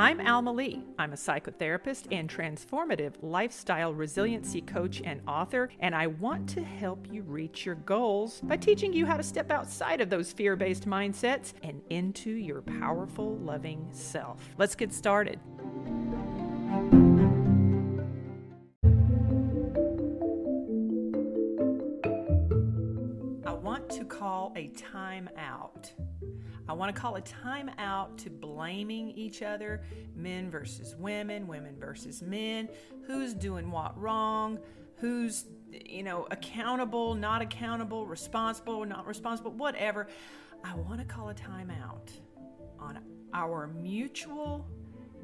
I'm Alma Lee. I'm a psychotherapist and transformative lifestyle resiliency coach and author, and I want to help you reach your goals by teaching you how to step outside of those fear-based mindsets and into your powerful, loving self. Let's get started. I want to call a time out. I want to call a time out to blaming each other, men versus women, women versus men, who's doing what wrong, who's, accountable, not accountable, responsible, not responsible, whatever. I want to call a time out on our mutual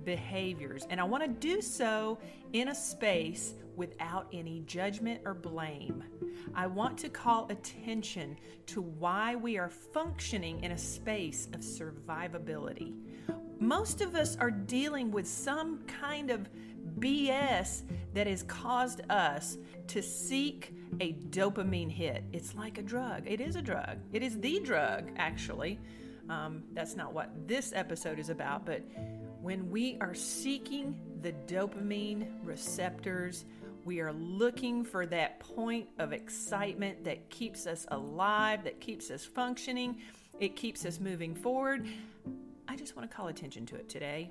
behaviors. And I want to do so in a space without any judgment or blame. I want to call attention to why we are functioning in a space of survivability. Most of us are dealing with some kind of BS that has caused us to seek a dopamine hit. It's like a drug. It is a drug. It is the drug, actually. That's not what this episode is about, but when we are seeking the dopamine receptors, we are looking for that point of excitement that keeps us alive, that keeps us functioning, it keeps us moving forward. I just want to call attention to it today.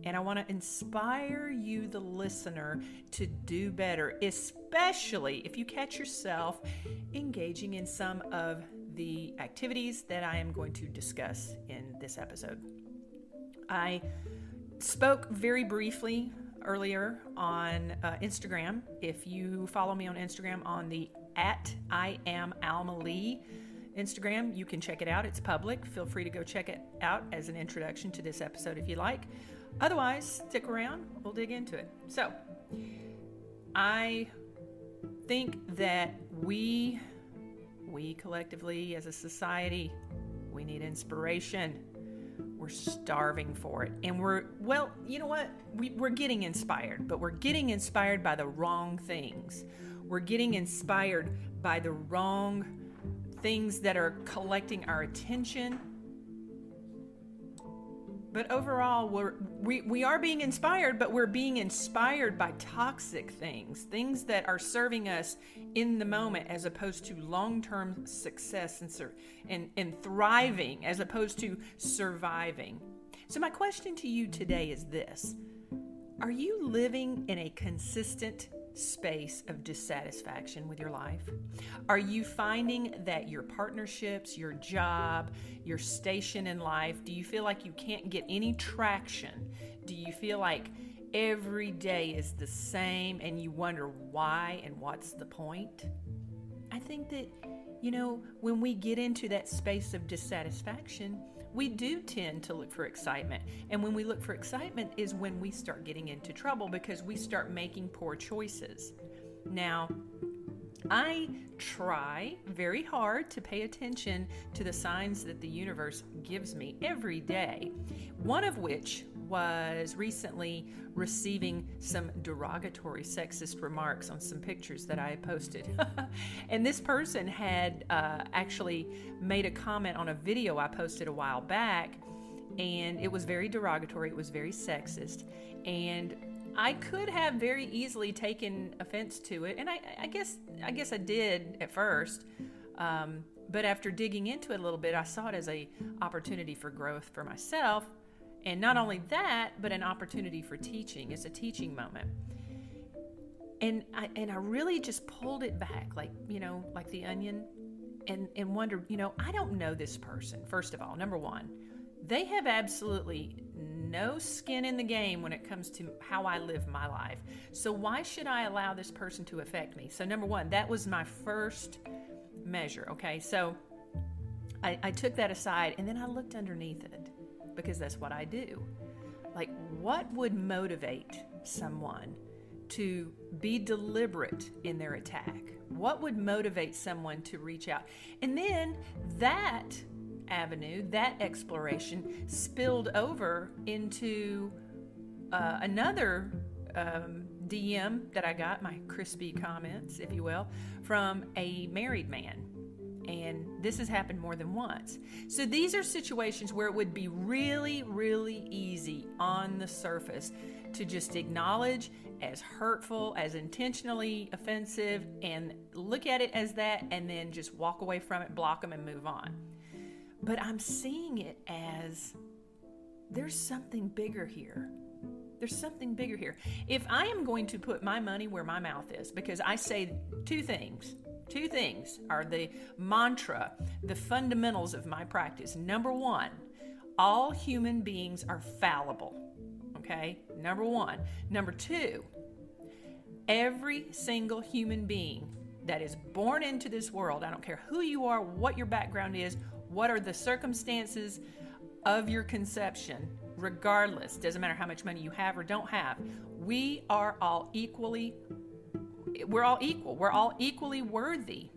And I want to inspire you, the listener, to do better, especially if you catch yourself engaging in some of the activities that I am going to discuss in this episode. I spoke very briefly earlier on Instagram. If you follow me on Instagram on the @IamAlmaLee Instagram, you can check it out. It's public. Feel free to go check it out as an introduction to this episode if you like. Otherwise, stick around. We'll dig into it. So, I think that we collectively as a society, we need inspiration. We're starving for it. And you know what? We're getting inspired, but we're getting inspired by the wrong things. We're getting inspired by the wrong things that are collecting our attention. But overall, we are being inspired, but we're being inspired by toxic things that are serving us in the moment, as opposed to long-term success and thriving, as opposed to surviving. So my question to you today is this: are you living in a consistent space of dissatisfaction with your life? Are you finding that your partnerships, your job, your station in life, do you feel like you can't get any traction? Do you feel like every day is the same and you wonder why and what's the point? I think that, when we get into that space of dissatisfaction, we do tend to look for excitement. And when we look for excitement is when we start getting into trouble, because we start making poor choices. Now, I try very hard to pay attention to the signs that the universe gives me every day, one of which was recently receiving some derogatory sexist remarks on some pictures that I posted. And this person had actually made a comment on a video I posted a while back, and it was very derogatory, it was very sexist, and I could have very easily taken offense to it, and I guess I did at first, but after digging into it a little bit, I saw it as an opportunity for growth for myself. And not only that, but an opportunity for teaching. It's a teaching moment. And I really just pulled it back, like the onion, and wondered, I don't know this person. First of all, number one, they have absolutely no skin in the game when it comes to how I live my life. So why should I allow this person to affect me? So number one, that was my first measure. Okay, so I took that aside, and then I looked underneath it, because that's what I do. Like, what would motivate someone to be deliberate in their attack? What would motivate someone to reach out? And then that avenue, that exploration spilled over into another DM that I got, my crispy comments, if you will, from a married man. And this has happened more than once. So these are situations where it would be really, really easy on the surface to just acknowledge as hurtful, as intentionally offensive, and look at it as that, and then just walk away from it, block them, and move on. But I'm seeing it as there's something bigger here. There's something bigger here. If I am going to put my money where my mouth is, because I say two things are the mantra, the fundamentals of my practice. Number one, all human beings are fallible. Okay? Number one. Number two, every single human being that is born into this world, I don't care who you are, what your background is, what are the circumstances of your conception, regardless, doesn't matter how much money you have or don't have, we're all equal. We're all equally worthy.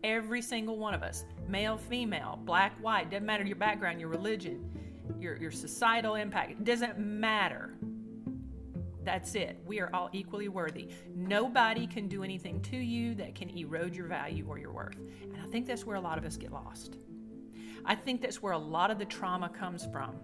Every single one of us, male, female, black, white, doesn't matter your background, your religion, your societal impact, it doesn't matter. That's it. We are all equally worthy. Nobody can do anything to you that can erode your value or your worth. And I think that's where a lot of us get lost. I think that's where a lot of the trauma comes from.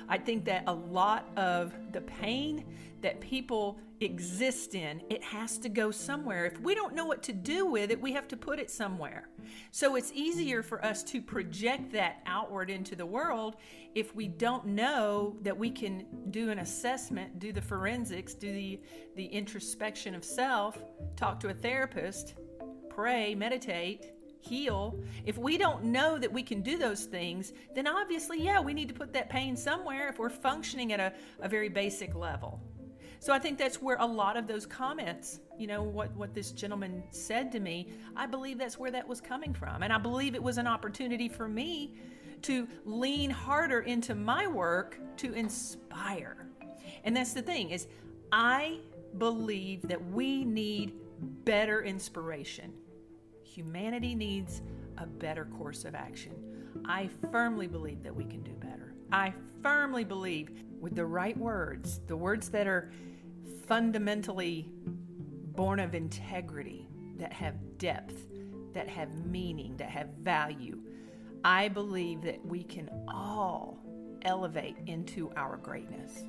I think that a lot of the pain that people exist in, it has to go somewhere. If we don't know what to do with it, we have to put it somewhere. So it's easier for us to project that outward into the world if we don't know that we can do an assessment, do the forensics, do the introspection of self, talk to a therapist, pray, meditate, heal. If we don't know that we can do those things, then obviously, we need to put that pain somewhere if we're functioning at a very basic level. So I think that's where a lot of those comments, what this gentleman said to me, I believe that's where that was coming from. And I believe it was an opportunity for me to lean harder into my work to inspire. And that's the thing, is I believe that we need better inspiration. Humanity needs a better course of action. I firmly believe that we can do better. I firmly believe with the right words, the words that are fundamentally born of integrity, that have depth, that have meaning, that have value, I believe that we can all elevate into our greatness.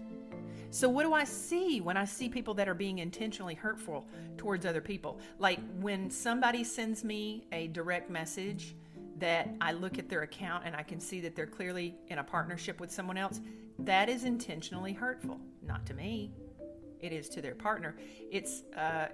So what do I see when I see people that are being intentionally hurtful towards other people? Like when somebody sends me a direct message that I look at their account and I can see that they're clearly in a partnership with someone else, that is intentionally hurtful. Not to me. It is to their partner. It's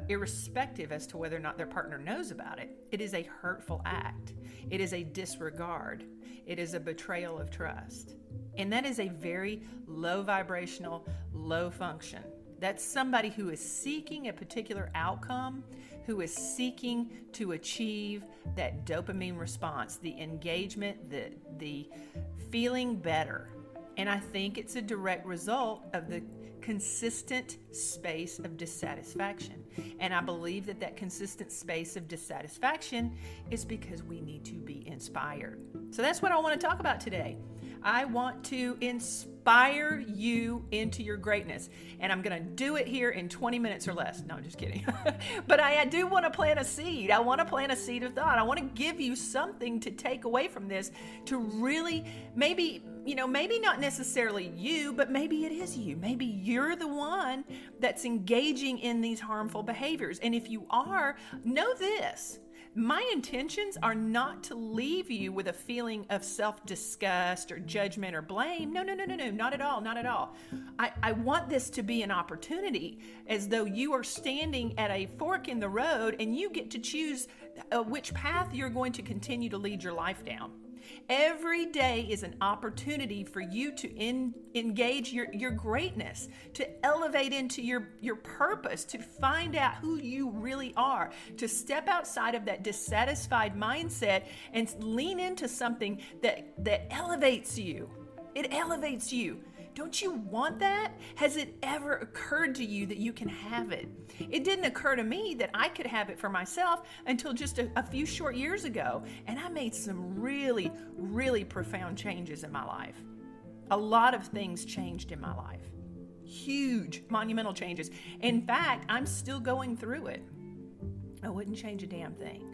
irrespective as to whether or not their partner knows about it. It is a hurtful act. It is a disregard. It is a betrayal of trust. And that is a very low vibrational, low function. That's somebody who is seeking a particular outcome, who is seeking to achieve that dopamine response, the engagement, the feeling better. And I think it's a direct result of the consistent space of dissatisfaction. And I believe that that consistent space of dissatisfaction is because we need to be inspired. So that's what I want to talk about today. I want to inspire you into your greatness. And I'm going to do it here in 20 minutes or less. No, I'm just kidding. But I do want to plant a seed. I want to plant a seed of thought. I want to give you something to take away from this to really maybe not necessarily you, but maybe it is you. Maybe you're the one that's engaging in these harmful behaviors. And if you are, know this. My intentions are not to leave you with a feeling of self-disgust or judgment or blame. No, not at all, not at all. I want this to be an opportunity, as though you are standing at a fork in the road and you get to choose which path you're going to continue to lead your life down. Every day is an opportunity for you to engage your greatness, to elevate into your purpose, to find out who you really are, to step outside of that dissatisfied mindset and lean into something that elevates you. It elevates you. Don't you want that? Has it ever occurred to you that you can have it? It didn't occur to me that I could have it for myself until just a few short years ago. And I made some really, really profound changes in my life. A lot of things changed in my life. Huge, monumental changes. In fact, I'm still going through it. I wouldn't change a damn thing.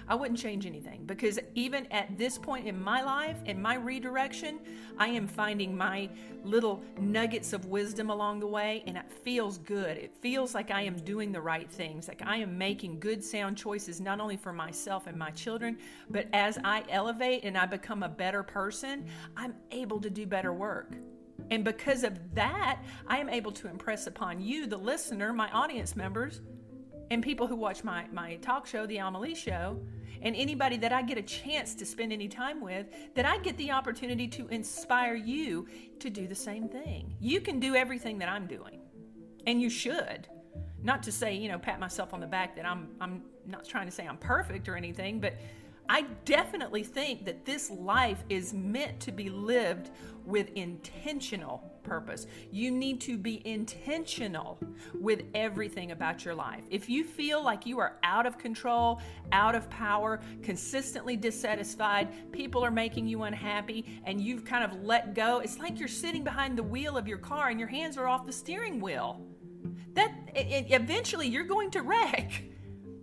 I wouldn't change anything, because even at this point in my life, in my redirection, I am finding my little nuggets of wisdom along the way, and it feels good. It feels like I am doing the right things, like I am making good, sound choices, not only for myself and my children, but as I elevate and I become a better person, I'm able to do better work. And because of that, I am able to impress upon you, the listener, my audience members, and people who watch my talk show, The Amelie Show, and anybody that I get a chance to spend any time with, that I get the opportunity to inspire you to do the same thing. You can do everything that I'm doing, and you should. Not to say, pat myself on the back that I'm not trying to say I'm perfect or anything, but I definitely think that this life is meant to be lived with intentional purpose. You need to be intentional with everything about your life. If you feel like you are out of control, out of power, consistently dissatisfied, people are making you unhappy, and you've kind of let go, it's like you're sitting behind the wheel of your car and your hands are off the steering wheel. Eventually you're going to wreck.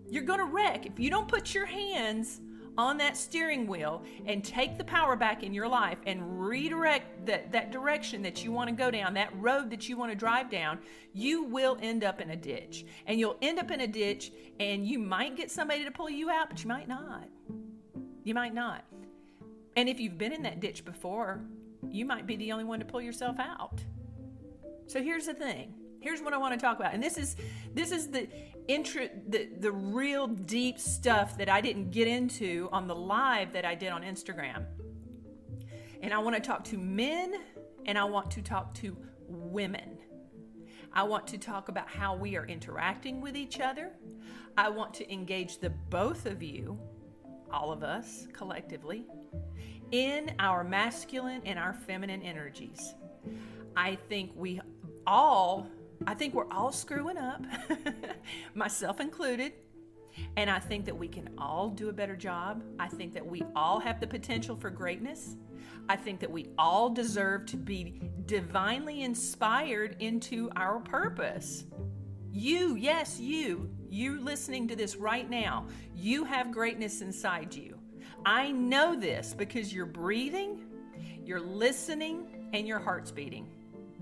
You're going to wreck if you don't put your hands on that steering wheel and take the power back in your life and redirect that direction that you want to go down, that road that you want to drive down. You will end up in a ditch. And you'll end up in a ditch, and you might get somebody to pull you out, but you might not. You might not. And if you've been in that ditch before, you might be the only one to pull yourself out. So here's the thing. Here's what I want to talk about. And this is the real deep stuff that I didn't get into on the live that I did on Instagram. And I want to talk to men, and I want to talk to women. I want to talk about how we are interacting with each other. I want to engage the both of you, all of us collectively, in our masculine and our feminine energies. I think we're all screwing up, myself included, and I think that we can all do a better job. I think that we all have the potential for greatness. I think that we all deserve to be divinely inspired into our purpose. You listening to this right now, you have greatness inside you. I know this because you're breathing, you're listening, and your heart's beating.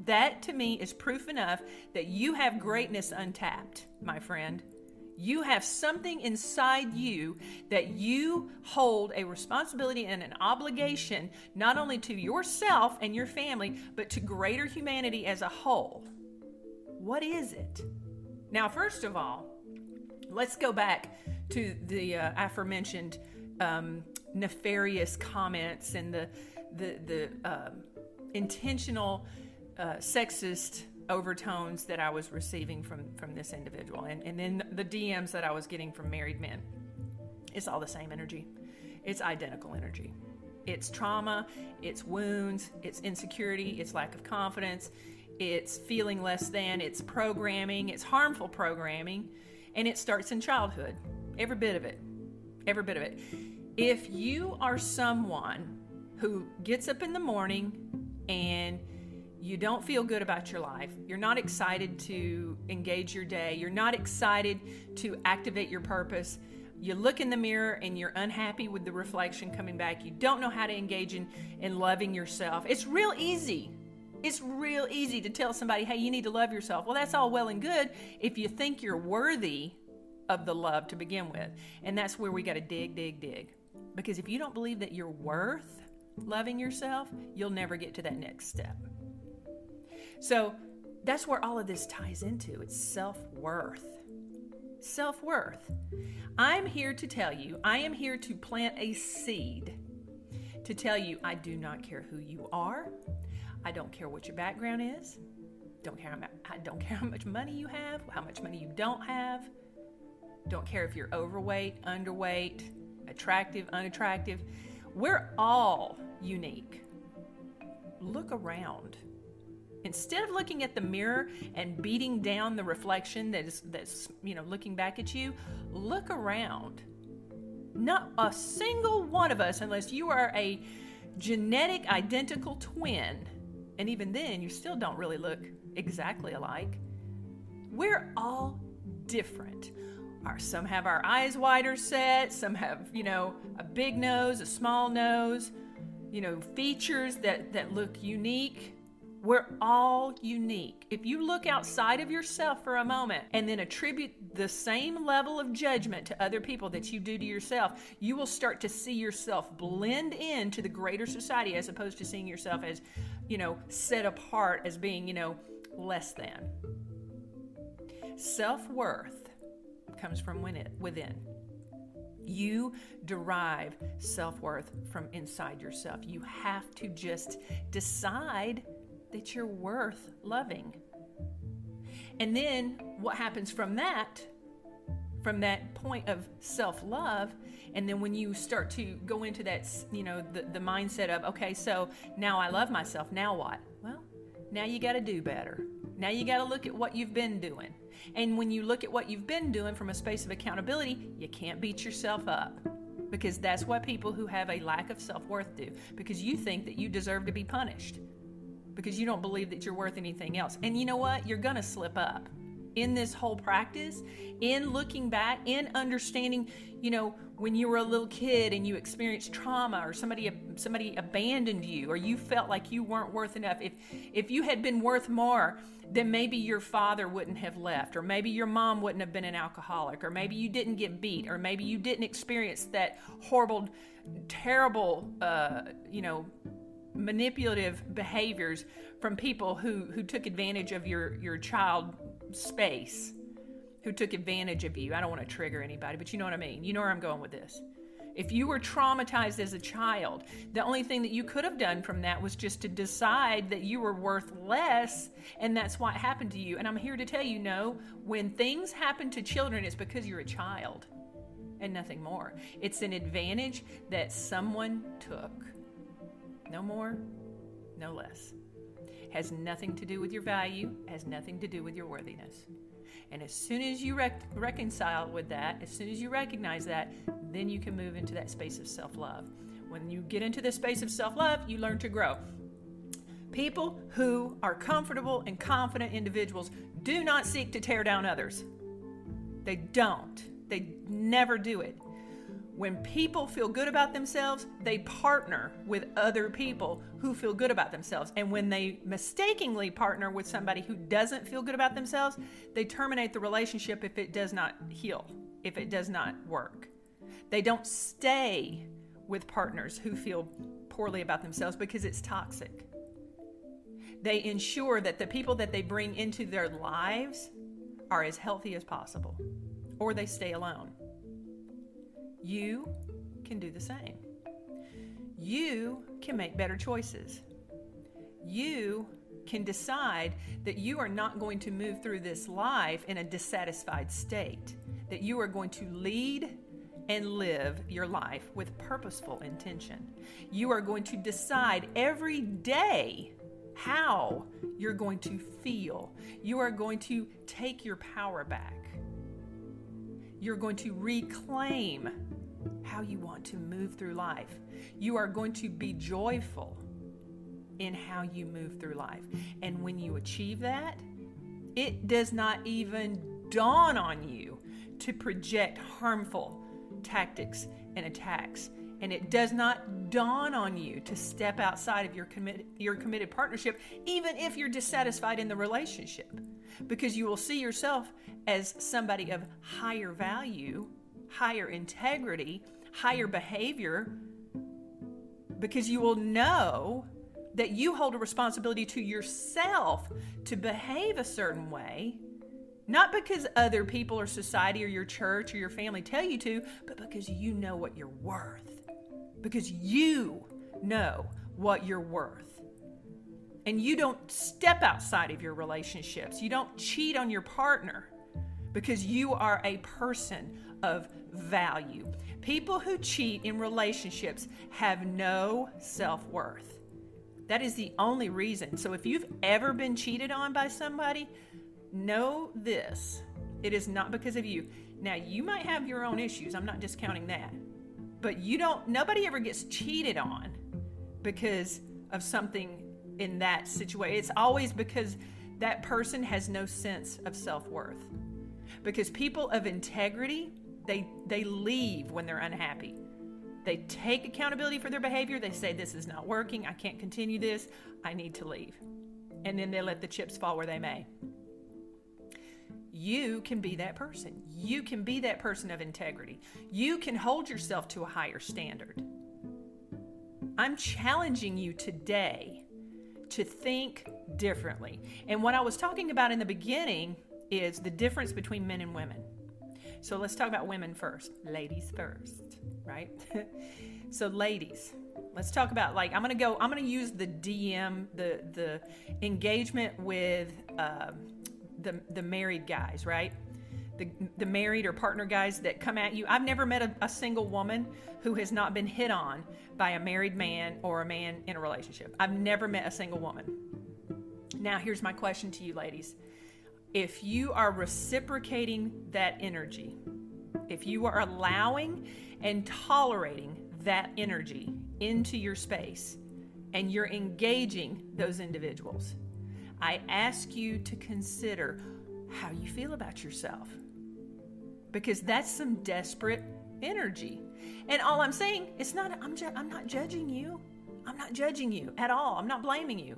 That, to me, is proof enough that you have greatness untapped, my friend. You have something inside you that you hold a responsibility and an obligation not only to yourself and your family, but to greater humanity as a whole. What is it? Now, first of all, let's go back to the aforementioned nefarious comments and the intentional sexist overtones that I was receiving from this individual, and then the DMs that I was getting from married men. It's all the same energy. It's identical energy. It's trauma, it's wounds, it's insecurity, it's lack of confidence, it's feeling less than, it's programming, it's harmful programming, and it starts in childhood. Every bit of it. Every bit of it. If you are someone who gets up in the morning and you don't feel good about your life, you're not excited to engage your day, you're not excited to activate your purpose, you look in the mirror and you're unhappy with the reflection coming back, you don't know how to engage in loving yourself, it's real easy. It's real easy to tell somebody, hey, you need to love yourself. Well, that's all well and good if you think you're worthy of the love to begin with. And that's where we got to dig. Because if you don't believe that you're worth loving yourself, you'll never get to that next step. So that's where all of this ties into. It's self-worth. Self-worth. I'm here to tell you, I am here to plant a seed to tell you I do not care who you are. I don't care what your background is. I don't care how much money you have, how much money you don't have. Don't care if you're overweight, underweight, attractive, unattractive. We're all unique. Look around. Instead of looking at the mirror and beating down the reflection that's looking back at you, look around. Not a single one of us, unless you are a genetic identical twin, and even then you still don't really look exactly alike. We're all different. Some have our eyes wider set. Some have, a big nose, a small nose, features that look unique. We're all unique. If you look outside of yourself for a moment and then attribute the same level of judgment to other people that you do to yourself, you will start to see yourself blend into the greater society as opposed to seeing yourself as, set apart as being, less than. Self-worth comes from within. You derive self-worth from inside yourself. You have to just decide that you're worth loving. And then what happens from that point of self-love, and then when you start to go into that, the mindset of, okay, so now I love myself, now what? Well, now you got to do better. Now you got to look at what you've been doing. And when you look at what you've been doing from a space of accountability, you can't beat yourself up. Because that's what people who have a lack of self-worth do. Because you think that you deserve to be punished. Because you don't believe that you're worth anything else. And you know what? You're going to slip up. In this whole practice, in looking back, in understanding, when you were a little kid and you experienced trauma, or somebody abandoned you, or you felt like you weren't worth enough. If you had been worth more, then maybe your father wouldn't have left, or maybe your mom wouldn't have been an alcoholic, or maybe you didn't get beat, or maybe you didn't experience that horrible, terrible, manipulative behaviors from people who took advantage of your child space, who took advantage of you. I don't want to trigger anybody, but you know what I mean. You know where I'm going with this. If you were traumatized as a child, the only thing that you could have done from that was just to decide that you were worth less, and that's what happened to you. And I'm here to tell you, no, when things happen to children, it's because you're a child and nothing more. It's an advantage that someone took. No more, no less. Has nothing to do with your value, has nothing to do with your worthiness. And as soon as you reconcile with that, as soon as you recognize that, then you can move into that space of self-love. When you get into the space of self-love, you learn to grow. People who are comfortable and confident individuals do not seek to tear down others. They don't. They never do it. When people feel good about themselves, they partner with other people who feel good about themselves. And when they mistakenly partner with somebody who doesn't feel good about themselves, they terminate the relationship if it does not heal, if it does not work. They don't stay with partners who feel poorly about themselves because it's toxic. They ensure that the people that they bring into their lives are as healthy as possible, or they stay alone. You can do the same. You can make better choices. You can decide that you are not going to move through this life in a dissatisfied state, that you are going to lead and live your life with purposeful intention. You are going to decide every day how you're going to feel. You are going to take your power back. You're going to reclaim how you want to move through life. You are going to be joyful in how you move through life. And when you achieve that, it does not even dawn on you to project harmful tactics and attacks. And it does not dawn on you to step outside of your committed partnership, even if you're dissatisfied in the relationship, because you will see yourself as somebody of higher value, higher integrity, higher behavior, because you will know that you hold a responsibility to yourself to behave a certain way, not because other people or society or your church or your family tell you to, but because you know what you're worth. Because you know what you're worth. And you don't step outside of your relationships. You don't cheat on your partner because you are a person of value. People who cheat in relationships have no self-worth. That is the only reason. So if you've ever been cheated on by somebody, know this. It is not because of you. Now, you might have your own issues. I'm not discounting that. But nobody ever gets cheated on because of something in that situation. It's always because that person has no sense of self-worth. Because people of integrity, they leave when they're unhappy. They take accountability for their behavior. They say, this is not working. I can't continue this. I need to leave. And then they let the chips fall where they may. You can be that person. You can be that person of integrity. You can hold yourself to a higher standard. I'm challenging you today to think differently. And what I was talking about in the beginning is the difference between men and women. So let's talk about women first. Ladies first, right? So ladies, let's talk about, like, I'm going to use the DM, the engagement with the married guys, right? The married or partner guys that come at you. I've never met a single woman who has not been hit on by a married man or a man in a relationship. I've never met a single woman. Now, here's my question to you, ladies. If you are reciprocating that energy, if you are allowing and tolerating that energy into your space, and you're engaging those individuals, I ask you to consider how you feel about yourself. Because that's some desperate energy. And all I'm saying, I'm not judging you. I'm not judging you at all. I'm not blaming you.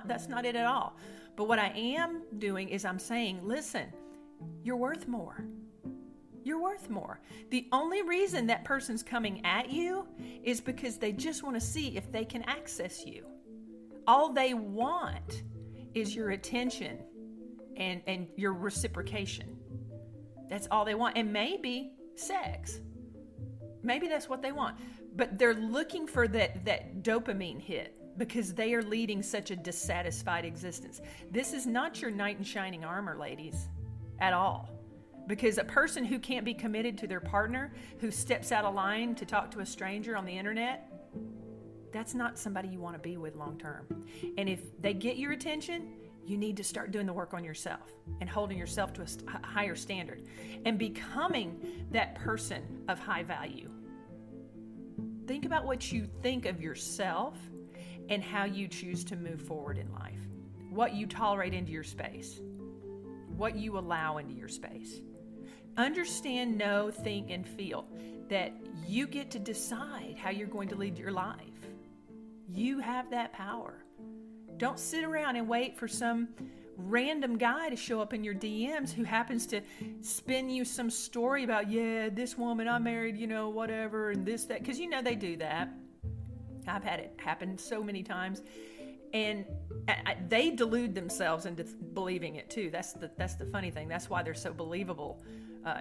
That's not it at all. But what I am doing is I'm saying, listen, you're worth more. You're worth more. The only reason that person's coming at you is because they just want to see if they can access you. All they want is your attention and your reciprocation. That's all they want. And maybe sex. Maybe that's what they want. But they're looking for that dopamine hit because they are leading such a dissatisfied existence. This is not your knight in shining armor, ladies, at all. Because a person who can't be committed to their partner, who steps out of line to talk to a stranger on the internet, that's not somebody you want to be with long term. And if they get your attention, you need to start doing the work on yourself and holding yourself to a higher standard and becoming that person of high value. Think about what you think of yourself and how you choose to move forward in life. What you tolerate into your space. What you allow into your space. Understand, know, think, and feel that you get to decide how you're going to lead your life. You have that power. Don't sit around and wait for some random guy to show up in your DMs who happens to spin you some story about, yeah, this woman I married, whatever, and this, that, because they do that. I've had it happen so many times. And they delude themselves into believing it too. That's the funny thing. That's why they're so believable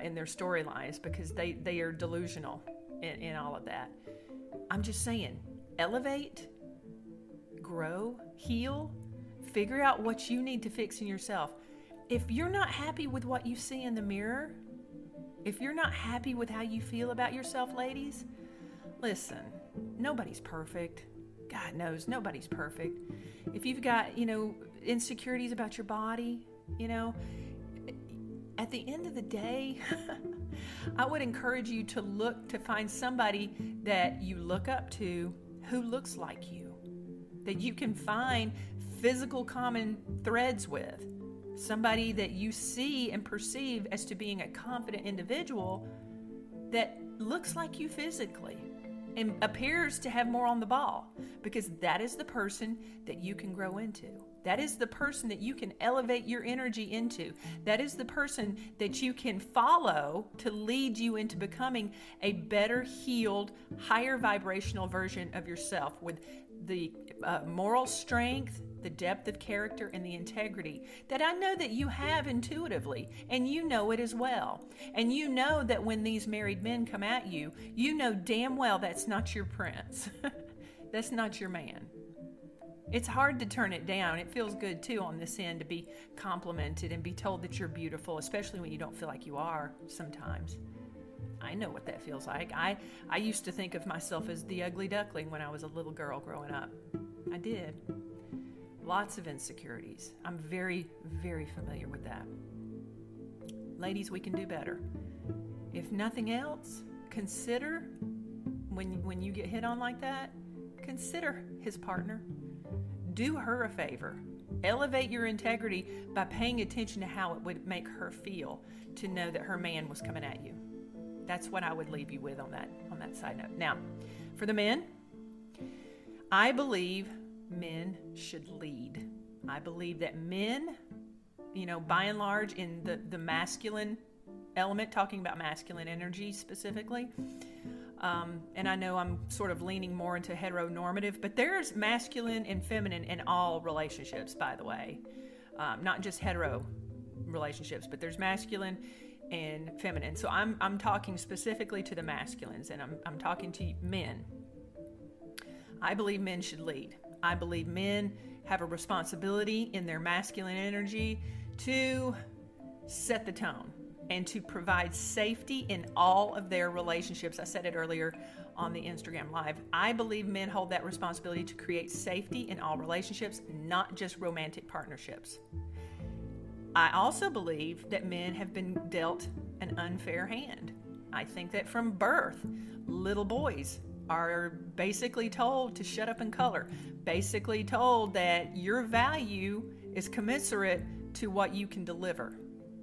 in their storylines, because they are delusional in all of that. I'm just saying, elevate, grow, heal, figure out what you need to fix in yourself. If you're not happy with what you see in the mirror, if you're not happy with how you feel about yourself, ladies, listen, nobody's perfect. God knows nobody's perfect. If you've got, insecurities about your body, at the end of the day, I would encourage you to find somebody that you look up to who looks like you, that you can find physical common threads with, somebody that you see and perceive as to being a confident individual that looks like you physically and appears to have more on the ball, because that is the person that you can grow into. That is the person that you can elevate your energy into. That is the person that you can follow to lead you into becoming a better healed, higher vibrational version of yourself with the moral strength, the depth of character, and the integrity that I know that you have intuitively, and you know it as well. And you know that when these married men come at you, you know damn well that's not your prince. That's not your man. It's hard to turn it down. It feels good too on this end to be complimented and be told that you're beautiful, especially when you don't feel like you are sometimes. I know what that feels like. I used to think of myself as the ugly duckling when I was a little girl growing up. I did. Lots of insecurities. I'm very, very familiar with that. Ladies, we can do better. If nothing else, consider when you get hit on like that, consider his partner. Do her a favor. Elevate your integrity by paying attention to how it would make her feel to know that her man was coming at you. That's what I would leave you with on that side note. Now, for the men, I believe men should lead. I believe that men, by and large, in the masculine element, talking about masculine energy specifically, and I know I'm sort of leaning more into heteronormative, but there's masculine and feminine in all relationships, by the way. Not just hetero relationships, but there's masculine and feminine. So I'm talking specifically to the masculines, and I'm talking to men. I believe men should lead. I believe men have a responsibility in their masculine energy to set the tone and to provide safety in all of their relationships. I said it earlier on the Instagram Live. I believe men hold that responsibility to create safety in all relationships, not just romantic partnerships. I also believe that men have been dealt an unfair hand. I think that from birth, little boys are basically told to shut up and color, basically told that your value is commensurate to what you can deliver,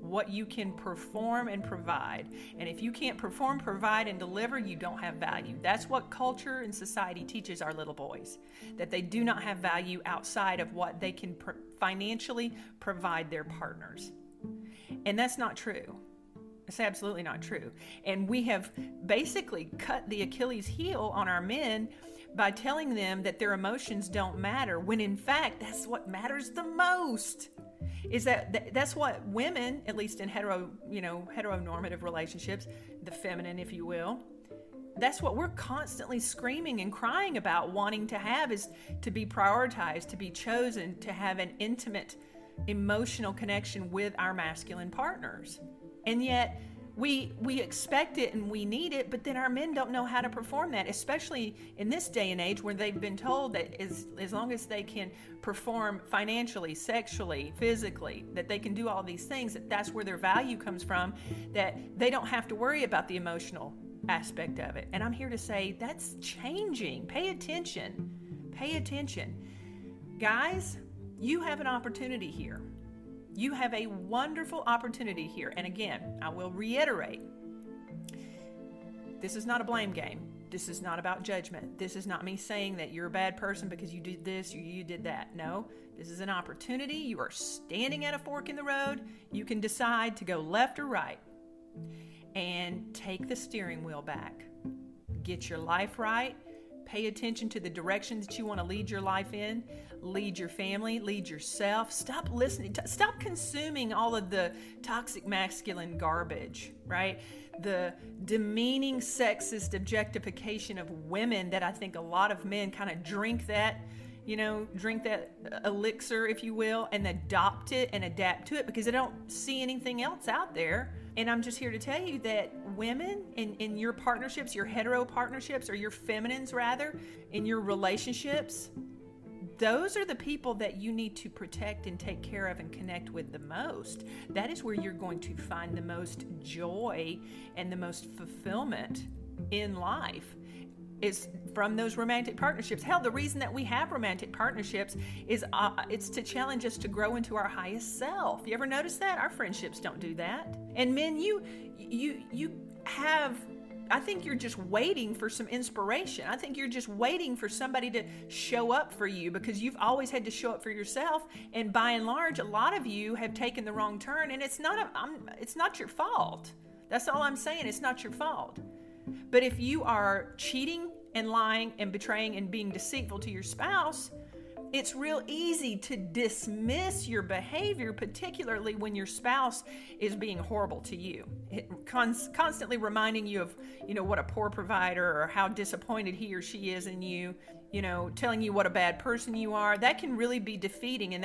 what you can perform and provide. And if you can't perform, provide, and deliver, you don't have value. That's what culture and society teaches our little boys, that they do not have value outside of what they can financially provide their partners. And that's not true. It's absolutely not true. And we have basically cut the Achilles heel on our men by telling them that their emotions don't matter, when in fact, that's what matters the most. Is that's what women, at least in heteronormative relationships, the feminine, if you will, that's what we're constantly screaming and crying about, wanting to have, is to be prioritized, to be chosen, to have an intimate emotional connection with our masculine partners. And yet we expect it and we need it, but then our men don't know how to perform that, especially in this day and age where they've been told that as long as they can perform financially, sexually, physically, that they can do all these things, that's where their value comes from, that they don't have to worry about the emotional aspect of it. And I'm here to say that's changing. Pay attention. Pay attention. Guys, you have an opportunity here. You have a wonderful opportunity here. And again, I will reiterate, this is not a blame game. This is not about judgment. This is not me saying that you're a bad person because you did this or you did that. No, this is an opportunity. You are standing at a fork in the road. You can decide to go left or right and take the steering wheel back. Get your life right. Pay attention to the direction that you want to lead your life in. Lead your family, lead yourself. Stop listening, stop consuming all of the toxic masculine garbage, right? The demeaning, sexist objectification of women that I think a lot of men kind of drink that elixir, if you will, and adopt it and adapt to it because they don't see anything else out there. And I'm just here to tell you that women in your partnerships, your hetero partnerships, or your feminines rather, in your relationships, those are the people that you need to protect and take care of and connect with the most. That is where you're going to find the most joy and the most fulfillment in life, is from those romantic partnerships. Hell, the reason that we have romantic partnerships is it's to challenge us to grow into our highest self. You ever notice that? Our friendships don't do that. And men, you have, I think you're just waiting for some inspiration. I think you're just waiting for somebody to show up for you because you've always had to show up for yourself. And by and large, a lot of you have taken the wrong turn, and it's not your fault. That's all I'm saying. It's not your fault. But if you are cheating and lying and betraying and being deceitful to your spouse, it's real easy to dismiss your behavior, particularly when your spouse is being horrible to you. Constantly reminding you of, what a poor provider or how disappointed he or she is in you, telling you what a bad person you are. That can really be defeating, and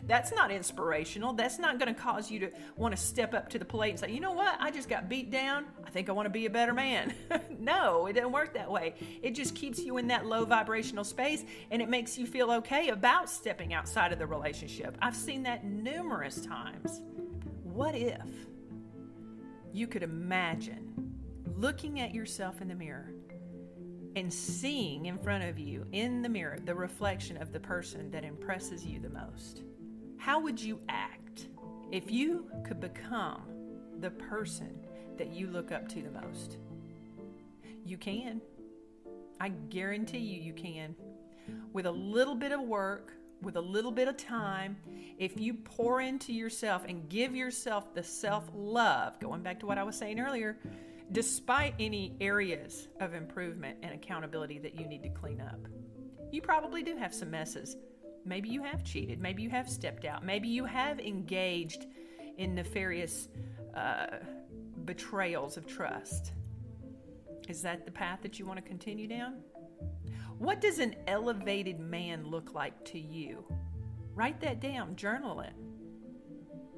that's not inspirational. That's not going to cause you to want to step up to the plate and say, you know what, I just got beat down. I think I want to be a better man. No, it doesn't work that way. It just keeps you in that low vibrational space, and it makes you feel okay about stepping outside of the relationship. I've seen that numerous times. What if you could imagine looking at yourself in the mirror and seeing in front of you in the mirror the reflection of the person that impresses you the most, how would you act if you could become the person that you look up to the most? You can. I guarantee you can. With a little bit of work, with a little bit of time, if you pour into yourself and give yourself the self-love, going back to what I was saying earlier, despite any areas of improvement and accountability that you need to clean up. You probably do have some messes. Maybe you have cheated. Maybe you have stepped out. Maybe you have engaged in nefarious betrayals of trust. Is that the path that you want to continue down? What does an elevated man look like to you? Write that down, journal it,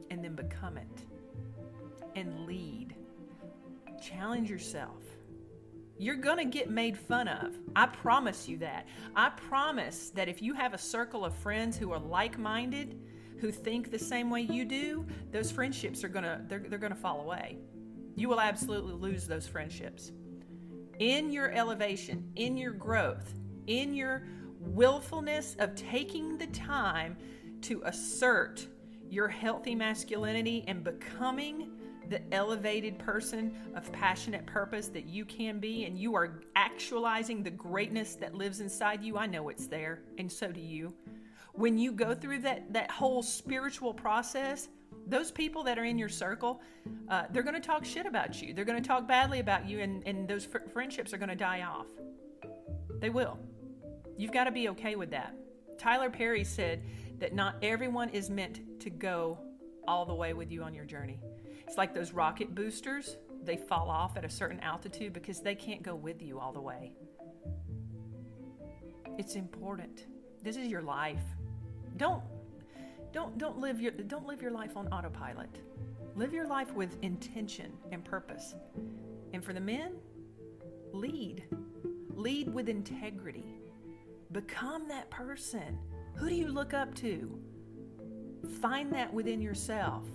and then become it. And lead. Challenge yourself. You're going to get made fun of. I promise you that. I promise that if you have a circle of friends who are like-minded, who think the same way you do, those friendships are they're going to fall away. You will absolutely lose those friendships. In your elevation, in your growth, in your willfulness of taking the time to assert your healthy masculinity and becoming the elevated person of passionate purpose that you can be, and you are actualizing the greatness that lives inside you. I know it's there, and so do you. When you go through that whole spiritual process, those people that are in your circle, they're going to talk shit about you. They're going to talk badly about you, and those friendships are going to die off. They will. You've got to be okay with that. Tyler Perry said that not everyone is meant to go all the way with you on your journey. It's like those rocket boosters. They fall off at a certain altitude because they can't go with you all the way. It's important. This is your life. Don't live your life on autopilot. Live your life with intention and purpose. And for the men, lead. Lead with integrity. Become that person. Who do you look up to? Find that within yourself.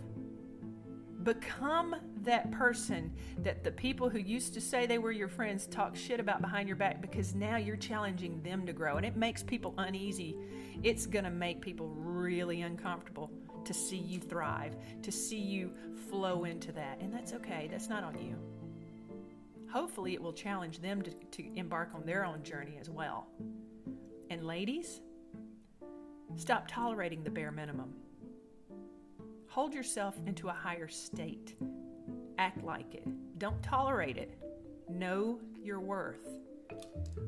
Become that person that the people who used to say they were your friends talk shit about behind your back, because now you're challenging them to grow, and it makes people uneasy. It's going to make people really uncomfortable to see you thrive, to see you flow into that, and that's okay. That's not on you. Hopefully it will challenge them to embark on their own journey as well. And ladies, stop tolerating the bare minimum. Hold yourself into a higher state. Act like it. Don't tolerate it. Know your worth.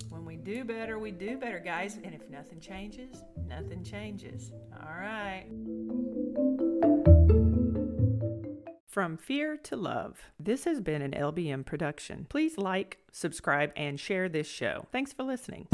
When we do better, guys. And if nothing changes, nothing changes. All right. From fear to love. This has been an LBM production. Please like, subscribe, and share this show. Thanks for listening.